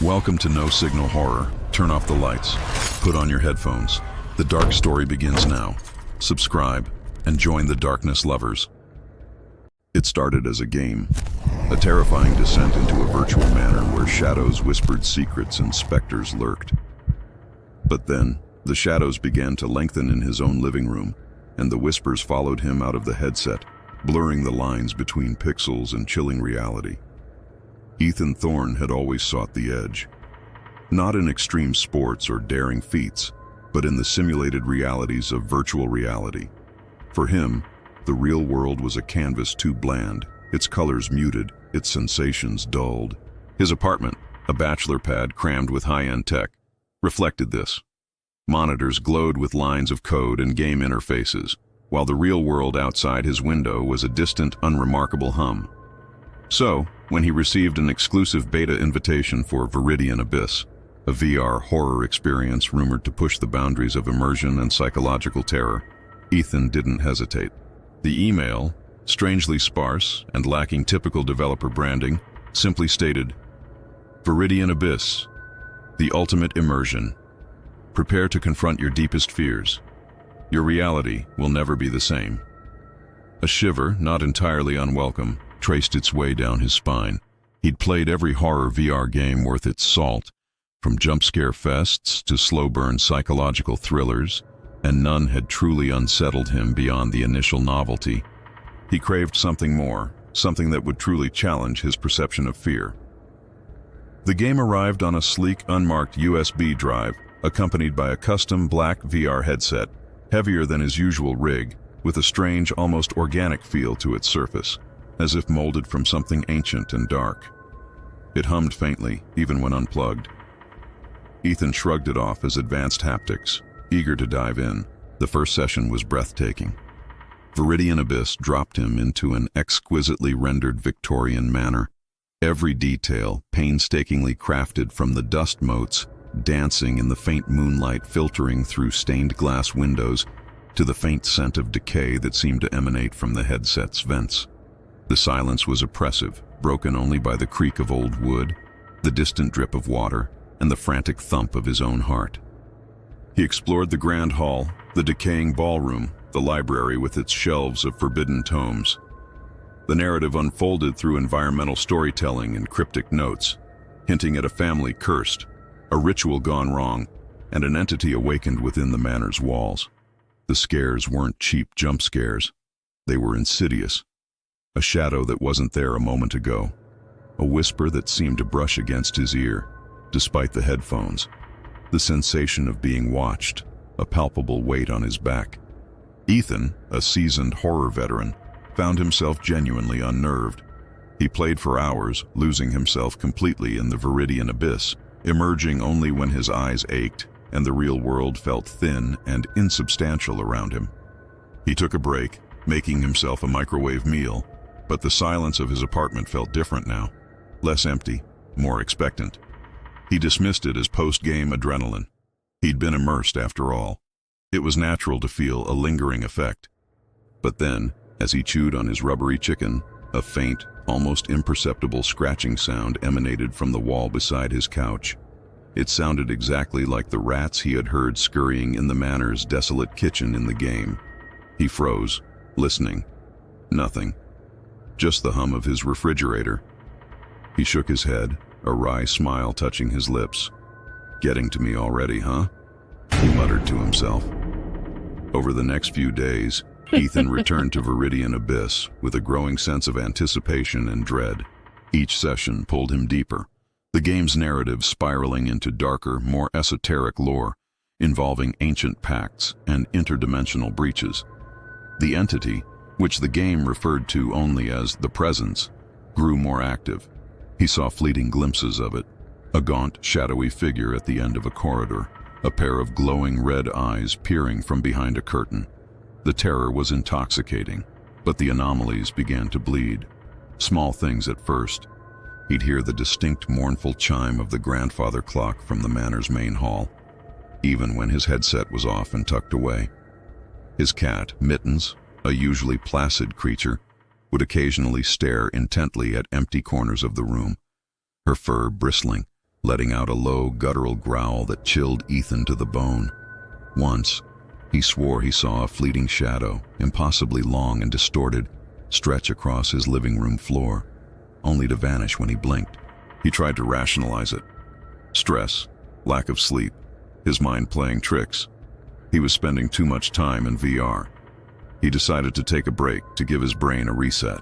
Welcome to No Signal Horror. Turn off the lights. Put on your headphones. The dark story begins now. Subscribe and join the darkness lovers. It started as a game, a terrifying descent into a virtual manor where shadows whispered secrets and specters lurked. But then, the shadows began to lengthen in his own living room, and the whispers followed him out of the headset, blurring the lines between pixels and chilling reality. Ethan Thorne had always sought the edge. Not in extreme sports or daring feats, but in the simulated realities of virtual reality. For him, the real world was a canvas too bland, its colors muted, its sensations dulled. His apartment, a bachelor pad crammed with high-end tech, reflected this. Monitors glowed with lines of code and game interfaces, while the real world outside his window was a distant, unremarkable hum. So, when he received an exclusive beta invitation for Veridian Abyss, a VR horror experience rumored to push the boundaries of immersion and psychological terror, Ethan didn't hesitate. The email, strangely sparse and lacking typical developer branding, simply stated, "Veridian Abyss, the ultimate immersion. Prepare to confront your deepest fears. Your reality will never be the same." A shiver, not entirely unwelcome, traced its way down his spine. He'd played every horror VR game worth its salt, from jump-scare fests to slow-burn psychological thrillers, and none had truly unsettled him beyond the initial novelty. He craved something more, something that would truly challenge his perception of fear. The game arrived on a sleek, unmarked USB drive, accompanied by a custom black VR headset, heavier than his usual rig, with a strange, almost organic feel to its surface, as if molded from something ancient and dark. It hummed faintly, even when unplugged. Ethan shrugged it off as advanced haptics, eager to dive in. The first session was breathtaking. Veridian Abyss dropped him into an exquisitely rendered Victorian manor, every detail painstakingly crafted from the dust motes dancing in the faint moonlight filtering through stained glass windows to the faint scent of decay that seemed to emanate from the headset's vents. The silence was oppressive, broken only by the creak of old wood, the distant drip of water, and the frantic thump of his own heart. He explored the grand hall, the decaying ballroom, the library with its shelves of forbidden tomes. The narrative unfolded through environmental storytelling and cryptic notes, hinting at a family cursed, a ritual gone wrong, and an entity awakened within the manor's walls. The scares weren't cheap jump scares. They were insidious. A shadow that wasn't there a moment ago. A whisper that seemed to brush against his ear, despite the headphones. The sensation of being watched, a palpable weight on his back. Ethan, a seasoned horror veteran, found himself genuinely unnerved. He played for hours, losing himself completely in the Veridian Abyss, emerging only when his eyes ached and the real world felt thin and insubstantial around him. He took a break, making himself a microwave meal, but the silence of his apartment felt different now, less empty, more expectant. He dismissed it as post-game adrenaline. He'd been immersed after all. It was natural to feel a lingering effect. But then, as he chewed on his rubbery chicken, a faint, almost imperceptible scratching sound emanated from the wall beside his couch. It sounded exactly like the rats he had heard scurrying in the manor's desolate kitchen in the game. He froze, listening. Nothing. Just the hum of his refrigerator. He shook his head, a wry smile touching his lips. "Getting to me already, huh?" he muttered to himself. Over the next few days, Ethan returned to Veridian Abyss with a growing sense of anticipation and dread. Each session pulled him deeper, the game's narrative spiraling into darker, more esoteric lore, involving ancient pacts and interdimensional breaches. The entity, which the game referred to only as the Presence, grew more active. He saw fleeting glimpses of it, a gaunt, shadowy figure at the end of a corridor, a pair of glowing red eyes peering from behind a curtain. The terror was intoxicating, but the anomalies began to bleed. Small things at first. He'd hear the distinct mournful chime of the grandfather clock from the manor's main hall, even when his headset was off and tucked away. His cat, Mittens, a usually placid creature, would occasionally stare intently at empty corners of the room, her fur bristling, letting out a low, guttural growl that chilled Ethan to the bone. Once, he swore he saw a fleeting shadow, impossibly long and distorted, stretch across his living room floor, only to vanish when he blinked. He tried to rationalize it. Stress, lack of sleep, his mind playing tricks. He was spending too much time in VR. He decided to take a break to give his brain a reset.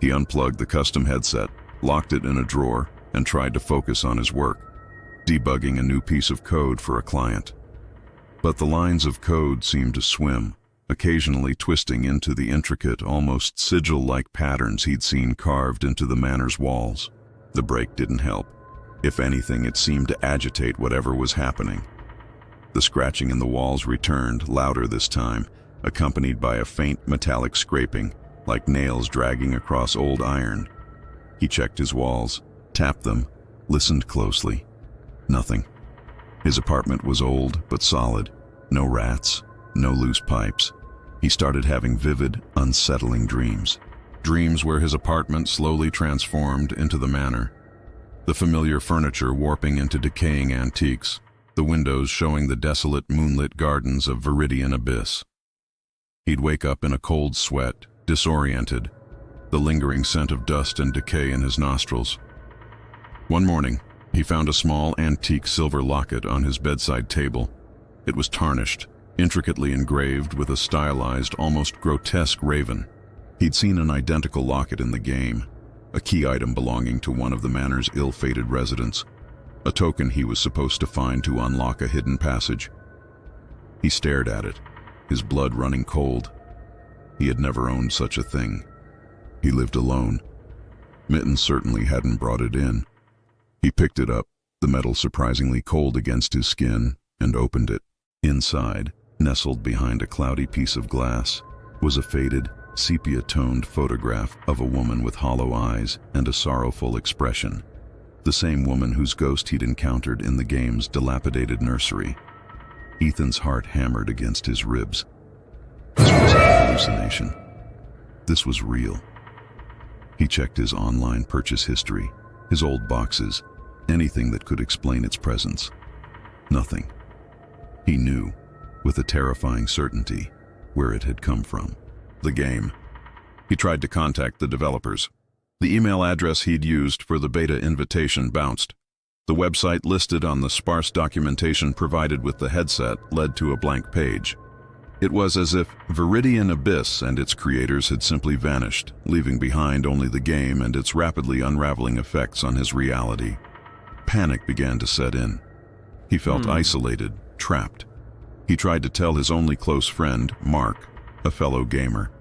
He unplugged the custom headset, locked it in a drawer, and tried to focus on his work, debugging a new piece of code for a client. But the lines of code seemed to swim, occasionally twisting into the intricate, almost sigil-like patterns he'd seen carved into the manor's walls. The break didn't help. If anything, it seemed to agitate whatever was happening. The scratching in the walls returned, louder this time, accompanied by a faint metallic scraping, like nails dragging across old iron. He checked his walls, tapped them, listened closely. Nothing. His apartment was old but solid. No rats, no loose pipes. He started having vivid, unsettling dreams. Dreams where his apartment slowly transformed into the manor. The familiar furniture warping into decaying antiques, the windows showing the desolate moonlit gardens of Veridian Abyss. He'd wake up in a cold sweat, disoriented, the lingering scent of dust and decay in his nostrils. One morning, he found a small antique silver locket on his bedside table. It was tarnished, intricately engraved with a stylized, almost grotesque raven. He'd seen an identical locket in the game, a key item belonging to one of the manor's ill-fated residents, a token he was supposed to find to unlock a hidden passage. He stared at it, his blood running cold. He had never owned such a thing. He lived alone. Mitten certainly hadn't brought it in. He picked it up, the metal surprisingly cold against his skin, and opened it. Inside, nestled behind a cloudy piece of glass, was a faded, sepia-toned photograph of a woman with hollow eyes and a sorrowful expression. The same woman whose ghost he'd encountered in the game's dilapidated nursery. Ethan's heart hammered against his ribs. This wasn't a hallucination. This was real. He checked his online purchase history, his old boxes, anything that could explain its presence. Nothing. He knew, with a terrifying certainty, where it had come from. The game. He tried to contact the developers. The email address he'd used for the beta invitation bounced. The website listed on the sparse documentation provided with the headset led to a blank page. It was as if Veridian Abyss and its creators had simply vanished, leaving behind only the game and its rapidly unraveling effects on his reality. Panic began to set in. He felt isolated, trapped. He tried to tell his only close friend, Mark, a fellow gamer.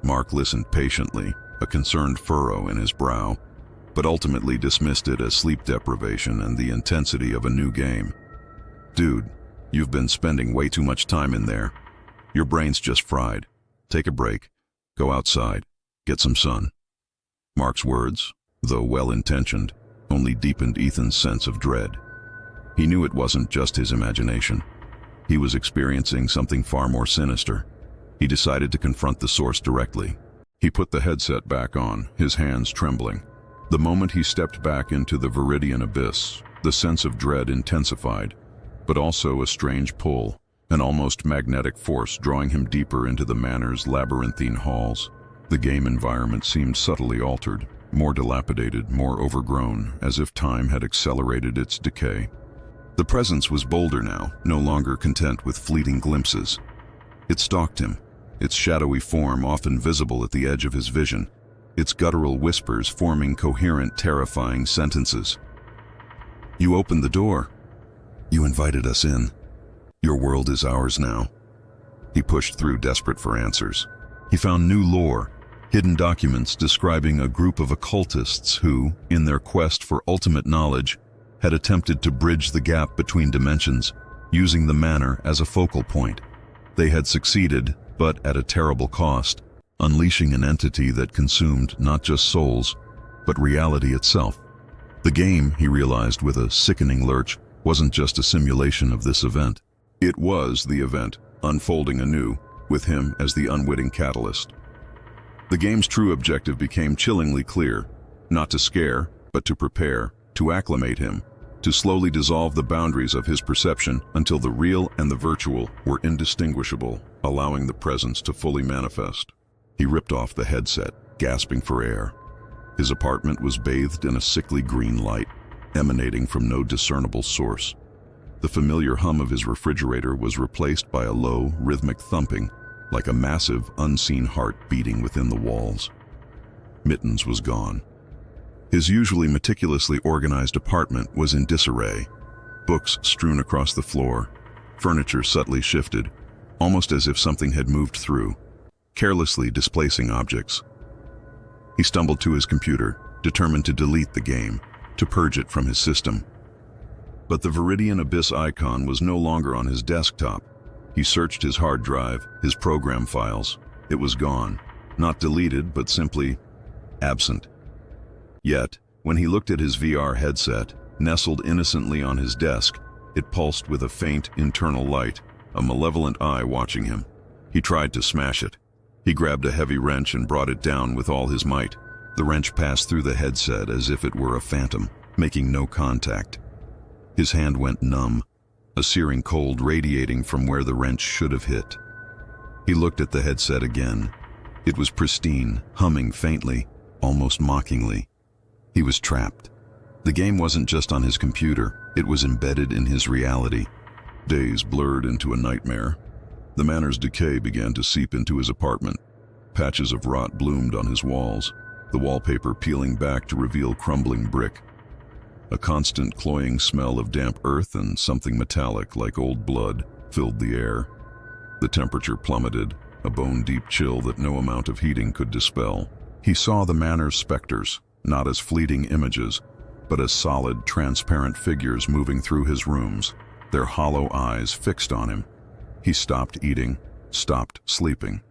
Mark listened patiently, a concerned furrow in his brow, but ultimately dismissed it as sleep deprivation and the intensity of a new game. "Dude, you've been spending way too much time in there. Your brain's just fried. Take a break. Go outside. Get some sun." Mark's words, though well-intentioned, only deepened Ethan's sense of dread. He knew it wasn't just his imagination. He was experiencing something far more sinister. He decided to confront the source directly. He put the headset back on, his hands trembling. The moment he stepped back into the Veridian Abyss, the sense of dread intensified, but also a strange pull, an almost magnetic force drawing him deeper into the manor's labyrinthine halls. The game environment seemed subtly altered, more dilapidated, more overgrown, as if time had accelerated its decay. The presence was bolder now, no longer content with fleeting glimpses. It stalked him, its shadowy form often visible at the edge of his vision, its guttural whispers forming coherent, terrifying sentences. "You opened the door. You invited us in. Your world is ours now." He pushed through, desperate for answers. He found new lore, hidden documents describing a group of occultists who, in their quest for ultimate knowledge, had attempted to bridge the gap between dimensions, using the manor as a focal point. They had succeeded, but at a terrible cost, unleashing an entity that consumed not just souls, but reality itself. The game, he realized with a sickening lurch, wasn't just a simulation of this event. It was the event, unfolding anew, with him as the unwitting catalyst. The game's true objective became chillingly clear, not to scare, but to prepare, to acclimate him, to slowly dissolve the boundaries of his perception until the real and the virtual were indistinguishable, allowing the presence to fully manifest. He ripped off the headset, gasping for air. His apartment was bathed in a sickly green light, emanating from no discernible source. The familiar hum of his refrigerator was replaced by a low, rhythmic thumping, like a massive, unseen heart beating within the walls. Mittens was gone. His usually meticulously organized apartment was in disarray. Books strewn across the floor, furniture subtly shifted, almost as if something had moved through, carelessly displacing objects. He stumbled to his computer, determined to delete the game, to purge it from his system. But the Veridian Abyss icon was no longer on his desktop. He searched his hard drive, his program files. It was gone, not deleted, but simply absent. Yet, when he looked at his VR headset, nestled innocently on his desk, it pulsed with a faint internal light, a malevolent eye watching him. He tried to smash it. He grabbed a heavy wrench and brought it down with all his might. The wrench passed through the headset as if it were a phantom, making no contact. His hand went numb, a searing cold radiating from where the wrench should have hit. He looked at the headset again. It was pristine, humming faintly, almost mockingly. He was trapped. The game wasn't just on his computer, it was embedded in his reality. Days blurred into a nightmare. The manor's decay began to seep into his apartment. Patches of rot bloomed on his walls, the wallpaper peeling back to reveal crumbling brick. A constant cloying smell of damp earth and something metallic like old blood filled the air. The temperature plummeted, a bone-deep chill that no amount of heating could dispel. He saw the manor's specters, not as fleeting images, but as solid, transparent figures moving through his rooms, their hollow eyes fixed on him. He stopped eating, stopped sleeping.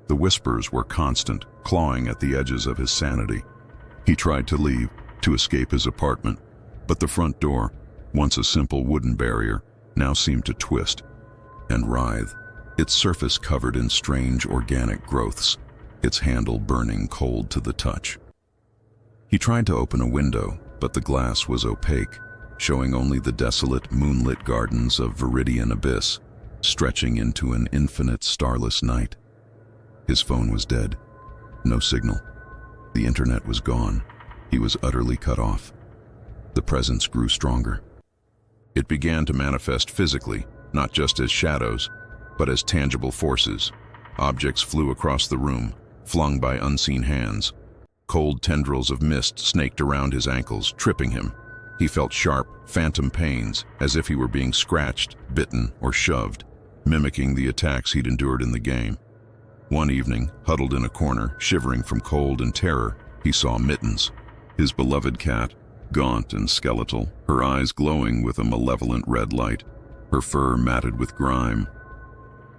The whispers were constant, clawing at the edges of his sanity. He tried to leave, to escape his apartment, but the front door, once a simple wooden barrier, now seemed to twist and writhe, its surface covered in strange organic growths, its handle burning cold to the touch. He tried to open a window, but the glass was opaque, showing only the desolate, moonlit gardens of Veridian Abyss, stretching into an infinite starless night. His phone was dead. No signal. The internet was gone. He was utterly cut off. The presence grew stronger. It began to manifest physically, not just as shadows, but as tangible forces. Objects flew across the room, flung by unseen hands. Cold tendrils of mist snaked around his ankles, tripping him. He felt sharp, phantom pains, as if he were being scratched, bitten, or shoved, mimicking the attacks he'd endured in the game. One evening, huddled in a corner, shivering from cold and terror, he saw Mittens, his beloved cat, gaunt and skeletal, her eyes glowing with a malevolent red light, her fur matted with grime.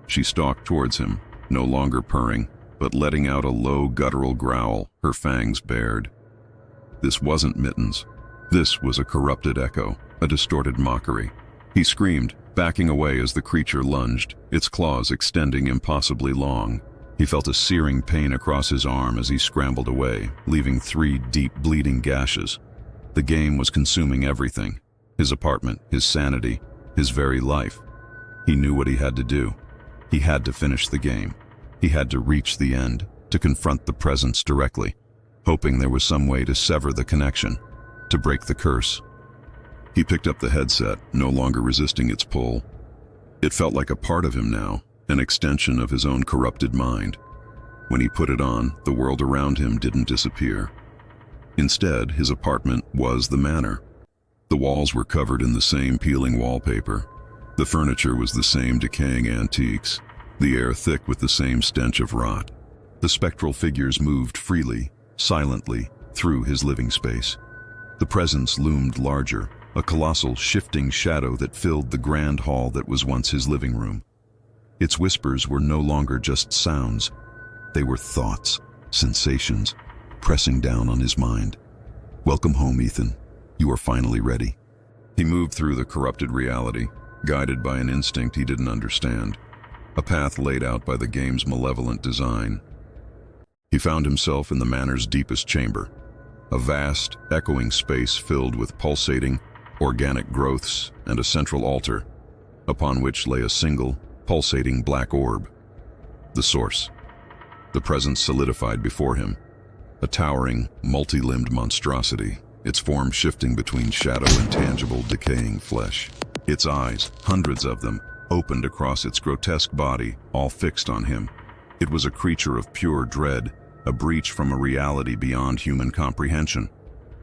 She stalked towards him, no longer purring, but letting out a low, guttural growl, her fangs bared. This wasn't Mittens. This was a corrupted echo, a distorted mockery. He screamed, backing away as the creature lunged, its claws extending impossibly long. He felt a searing pain across his arm as he scrambled away, leaving 3 deep, bleeding gashes. The game was consuming everything. His apartment, his sanity, his very life. He knew what he had to do. He had to finish the game. He had to reach the end, to confront the presence directly, hoping there was some way to sever the connection, to break the curse. He picked up the headset, no longer resisting its pull. It felt like a part of him now, an extension of his own corrupted mind. When he put it on, the world around him didn't disappear. Instead, his apartment was the manor. The walls were covered in the same peeling wallpaper. The furniture was the same decaying antiques, the air thick with the same stench of rot. The spectral figures moved freely, silently, through his living space. The presence loomed larger, a colossal shifting shadow that filled the grand hall that was once his living room. Its whispers were no longer just sounds. They were thoughts, sensations, pressing down on his mind. "Welcome home, Ethan. You are finally ready." He moved through the corrupted reality, guided by an instinct he didn't understand, a path laid out by the game's malevolent design. He found himself in the manor's deepest chamber, a vast, echoing space filled with pulsating, organic growths, and a central altar, upon which lay a single, pulsating black orb. The source. The presence solidified before him, a towering, multi-limbed monstrosity, its form shifting between shadow and tangible, decaying flesh. Its eyes, hundreds of them, opened across its grotesque body, all fixed on him. It was a creature of pure dread, a breach from a reality beyond human comprehension.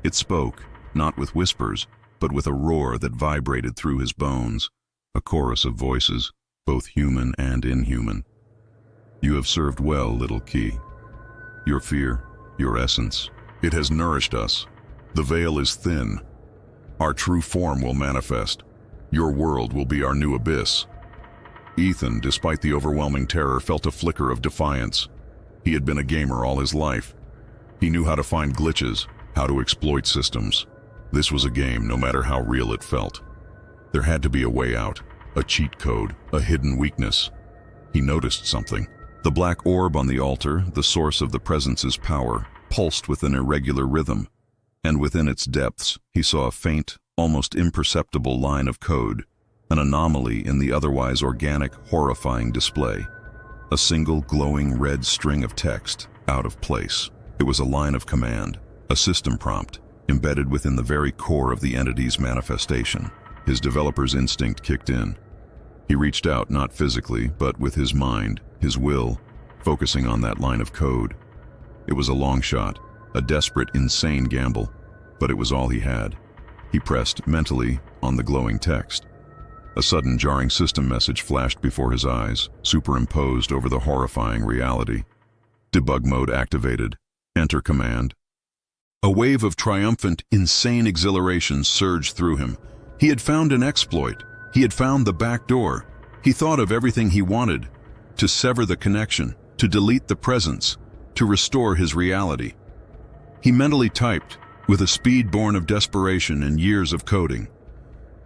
It spoke, not with whispers, but with a roar that vibrated through his bones, a chorus of voices, both human and inhuman. You have served well, little key. Your fear, your essence, it has nourished us. The veil is thin. Our true form will manifest. Your world will be our new abyss. Ethan, despite the overwhelming terror, felt a flicker of defiance. He had been a gamer all his life. He knew how to find glitches, how to exploit systems. This was a game, no matter how real it felt. There had to be a way out, a cheat code, a hidden weakness. He noticed something. The black orb on the altar, the source of the presence's power, pulsed with an irregular rhythm, and within its depths he saw a faint, almost imperceptible line of code, an anomaly in the otherwise organic, horrifying display. A single glowing red string of text, out of place. It was a line of command, a system prompt, embedded within the very core of the entity's manifestation. His developer's instinct kicked in. He reached out, not physically, but with his mind, his will, focusing on that line of code. It was a long shot, a desperate, insane gamble, but it was all he had. He pressed, mentally, on the glowing text. A sudden, jarring system message flashed before his eyes, superimposed over the horrifying reality. Debug mode activated. Enter command. A wave of triumphant, insane exhilaration surged through him. He had found an exploit. He had found the back door. He thought of everything he wanted: to sever the connection, to delete the presence, to restore his reality. He mentally typed, with a speed born of desperation and years of coding: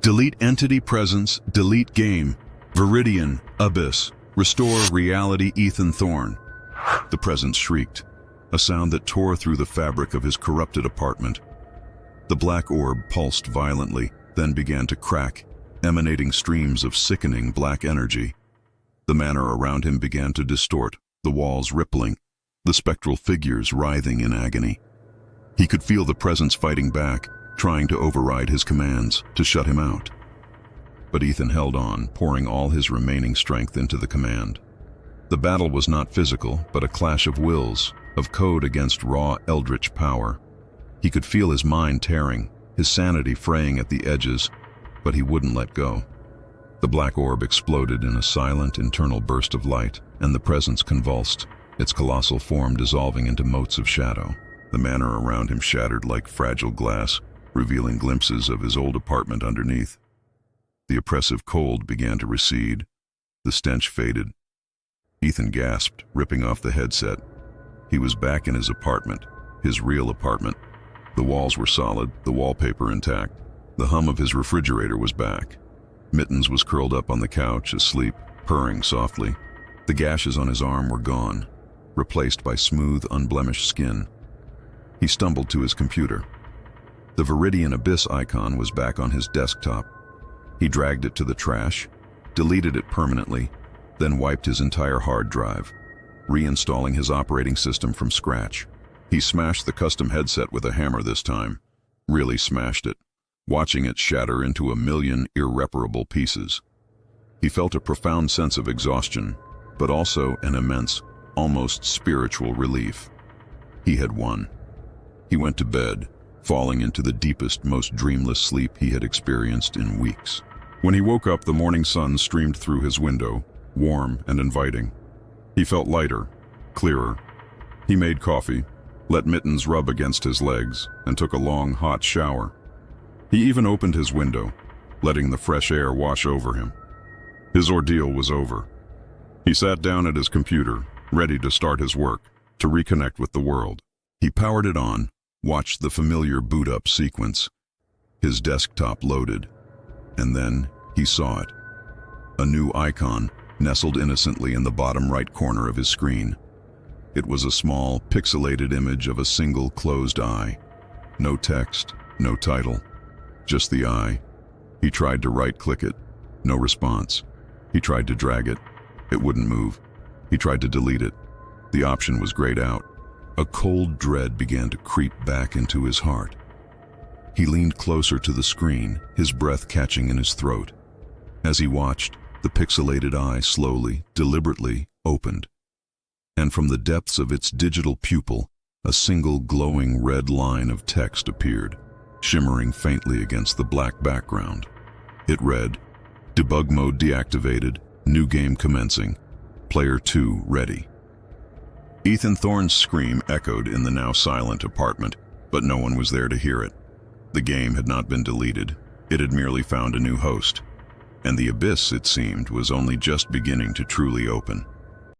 delete entity presence, delete game, Veridian Abyss, restore reality Ethan Thorne. The presence shrieked, a sound that tore through the fabric of his corrupted apartment. The black orb pulsed violently, then began to crack, emanating streams of sickening black energy. The manor around him began to distort, the walls rippling, the spectral figures writhing in agony. He could feel the presence fighting back, trying to override his commands, to shut him out. But Ethan held on, pouring all his remaining strength into the command. The battle was not physical, but a clash of wills, of code against raw eldritch power. He could feel his mind tearing, his sanity fraying at the edges, but he wouldn't let go. The black orb exploded in a silent, internal burst of light, and the presence convulsed, its colossal form dissolving into motes of shadow. The manor around him shattered like fragile glass, revealing glimpses of his old apartment underneath. The oppressive cold began to recede. The stench faded. Ethan gasped, ripping off the headset. He was back in his apartment, his real apartment. The walls were solid, the wallpaper intact. The hum of his refrigerator was back. Mittens was curled up on the couch, asleep, purring softly. The gashes on his arm were gone, replaced by smooth, unblemished skin. He stumbled to his computer. The Veridian Abyss icon was back on his desktop. He dragged it to the trash, deleted it permanently, then wiped his entire hard drive, reinstalling his operating system from scratch. He smashed the custom headset with a hammer this time, really smashed it, watching it shatter into a million irreparable pieces. He felt a profound sense of exhaustion, but also an immense, almost spiritual relief. He had won. He went to bed, falling into the deepest, most dreamless sleep he had experienced in weeks. When he woke up, the morning sun streamed through his window, warm and inviting. He felt lighter, clearer. He made coffee, let Mittens rub against his legs, and took a long, hot shower. He even opened his window, letting the fresh air wash over him. His ordeal was over. He sat down at his computer, ready to start his work, to reconnect with the world. He powered it on, watched the familiar boot-up sequence. His desktop loaded, and then he saw it. A new icon nestled innocently in the bottom right corner of his screen. It was a small, pixelated image of a single closed eye. No text, no title, just the eye, He tried to right-click it. No response. He tried to drag it. It wouldn't move. He tried to delete it. The option was grayed out. A cold dread began to creep back into his heart. He leaned closer to the screen, his breath catching in his throat. As he watched, the pixelated eye slowly, deliberately opened. And from the depths of its digital pupil, a single glowing red line of text appeared, shimmering faintly against the black background. It read, "Debug mode deactivated, new game commencing, player 2 ready." Ethan Thorne's scream echoed in the now silent apartment, but no one was there to hear it. The game had not been deleted, it had merely found a new host. And the abyss, it seemed, was only just beginning to truly open.